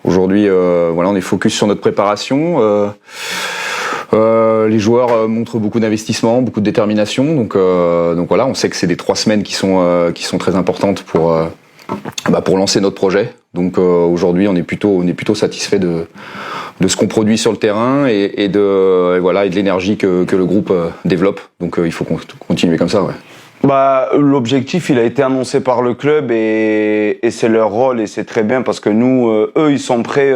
Aujourd'hui, voilà, on est focus sur notre préparation. Les joueurs montrent beaucoup d'investissement, beaucoup de détermination. Donc voilà, on sait que c'est des 3 semaines qui sont très importantes pour lancer notre projet. Donc aujourd'hui, on est plutôt satisfait de ce qu'on produit sur le terrain et de l'énergie que le groupe développe. Donc il faut continuer comme ça, ouais. L'objectif, il a été annoncé par le club et c'est leur rôle et c'est très bien parce que nous, eux, ils sont prêts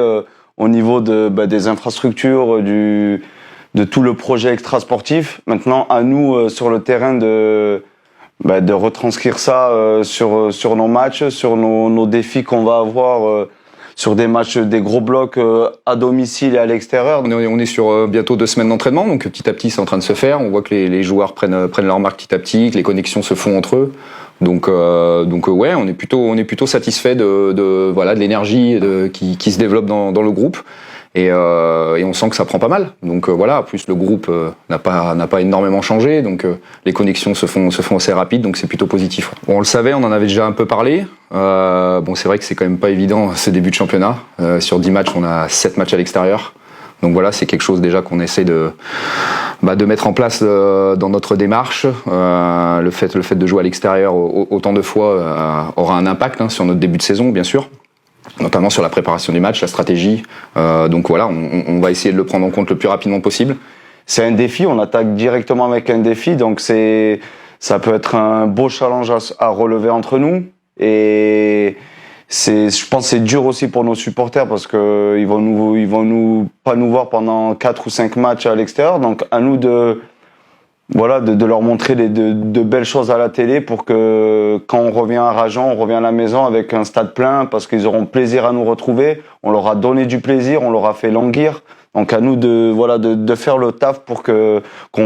au niveau des infrastructures, de tout le projet extrasportif. Maintenant, à nous, sur le terrain, de retranscrire ça sur nos matchs, sur nos défis qu'on va avoir sur des matchs, des gros blocs à domicile et à l'extérieur. On est sur bientôt 2 semaines d'entraînement, donc petit à petit c'est en train de se faire. On voit que les joueurs prennent leur marque petit à petit, que les connexions se font entre eux. Donc ouais, on est plutôt satisfait de l'énergie qui se développe dans le groupe. Et on sent que ça prend pas mal. Donc voilà, plus le groupe n'a pas énormément changé, donc les connexions se font assez rapides, donc c'est plutôt positif. Bon, on le savait, on en avait déjà un peu parlé. Bon, c'est vrai que c'est quand même pas évident ce début de championnat. Sur 10 matchs, on a 7 matchs à l'extérieur. Donc voilà, c'est quelque chose déjà qu'on essaie de mettre en place dans notre démarche. Le fait de jouer à l'extérieur autant de fois aura un impact sur notre début de saison, bien sûr. Notamment sur la préparation du match, la stratégie. Donc voilà, on va essayer de le prendre en compte le plus rapidement possible. C'est un défi, on attaque directement avec un défi, donc ça peut être un beau challenge à relever entre nous. Et je pense que c'est dur aussi pour nos supporters parce que ils vont pas nous voir pendant 4 ou 5 matchs à l'extérieur. Donc à nous de leur montrer de belles choses à la télé pour que quand on revient à Rajan, on revient à la maison avec un stade plein parce qu'ils auront plaisir à nous retrouver. On leur a donné du plaisir, on leur a fait languir. Donc à nous de faire le taf pour qu'on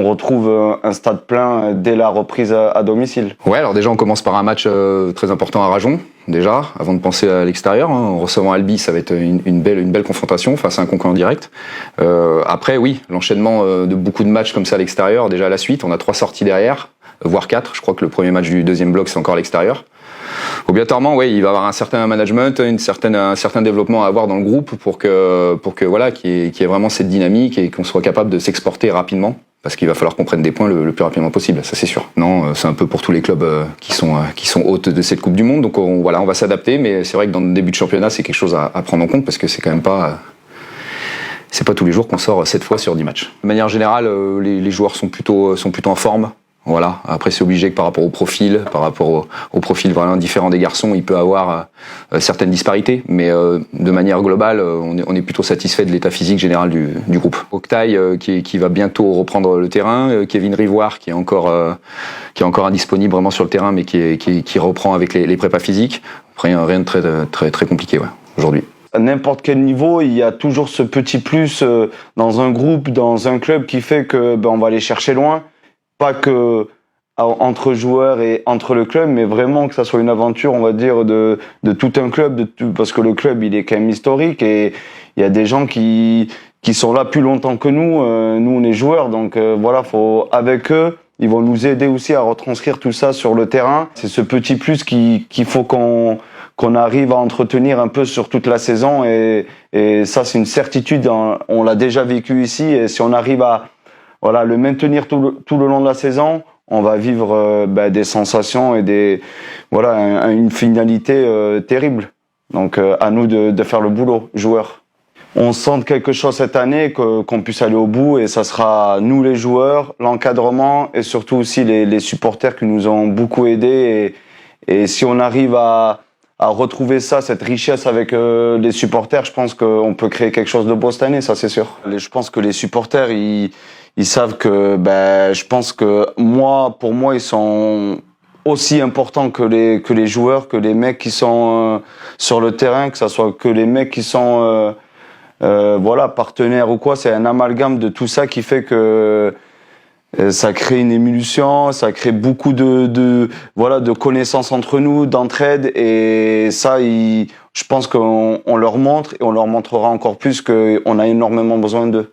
retrouve un stade plein dès la reprise à domicile. Ouais, alors déjà on commence par un match très important à Rajon, déjà, avant de penser à l'extérieur. En recevant Albi, ça va être une belle confrontation face à un concurrent direct. Après, oui, l'enchaînement de beaucoup de matchs comme ça à l'extérieur, déjà à la suite, on a 3 sorties derrière, voire 4. Je crois que le premier match du deuxième bloc, c'est encore à l'extérieur. Obligatoirement, oui, il va y avoir un certain management, un certain développement à avoir dans le groupe pour que voilà, qu'il y ait vraiment cette dynamique et qu'on soit capable de s'exporter rapidement. Parce qu'il va falloir qu'on prenne des points le plus rapidement possible, ça c'est sûr. Non, c'est un peu pour tous les clubs qui sont hôtes de cette Coupe du Monde, donc on va s'adapter, mais c'est vrai que dans le début de championnat, c'est quelque chose à prendre en compte parce que c'est quand même pas. C'est pas tous les jours qu'on sort 7 fois sur 10 matchs. De manière générale, les joueurs sont plutôt en forme. Voilà. Après, c'est obligé que par rapport au profil vraiment différent des garçons, il peut avoir certaines disparités. Mais de manière globale, on est plutôt satisfait de l'état physique général du groupe. Octaï qui va bientôt reprendre le terrain, Kevin Rivoire qui est encore indisponible vraiment sur le terrain, mais qui reprend avec les prépas physiques. Après, rien de très très compliqué aujourd'hui. À n'importe quel niveau, il y a toujours ce petit plus dans un groupe, dans un club qui fait que on va aller chercher loin. Pas que entre joueurs et entre le club, mais vraiment que ça soit une aventure, on va dire, de tout un club, parce que le club, il est quand même historique et il y a des gens qui sont là plus longtemps que nous. Nous, on est joueurs, donc voilà, avec eux, ils vont nous aider aussi à retranscrire tout ça sur le terrain. C'est ce petit plus qu'il faut qu'on arrive à entretenir un peu sur toute la saison et ça, c'est une certitude. On l'a déjà vécu ici et si on arrive à le maintenir tout le long de la saison, on va vivre des sensations et une finalité terrible. Donc à nous de faire le boulot, joueurs. On sent quelque chose cette année, qu'on puisse aller au bout et ça sera nous les joueurs, l'encadrement et surtout aussi les supporters qui nous ont beaucoup aidés. Et si on arrive à retrouver cette richesse avec les supporters, je pense qu'on peut créer quelque chose de beau cette année, ça c'est sûr. Je pense que les supporters, ils savent que, je pense que pour moi, ils sont aussi importants que les joueurs, que les mecs qui sont sur le terrain, que ça soit que les mecs qui sont partenaires ou quoi. C'est un amalgame de tout ça qui fait que ça crée une émulsion, ça crée beaucoup de connaissances entre nous, d'entraide et ça, je pense qu'on leur montre et on leur montrera encore plus qu'on a énormément besoin d'eux.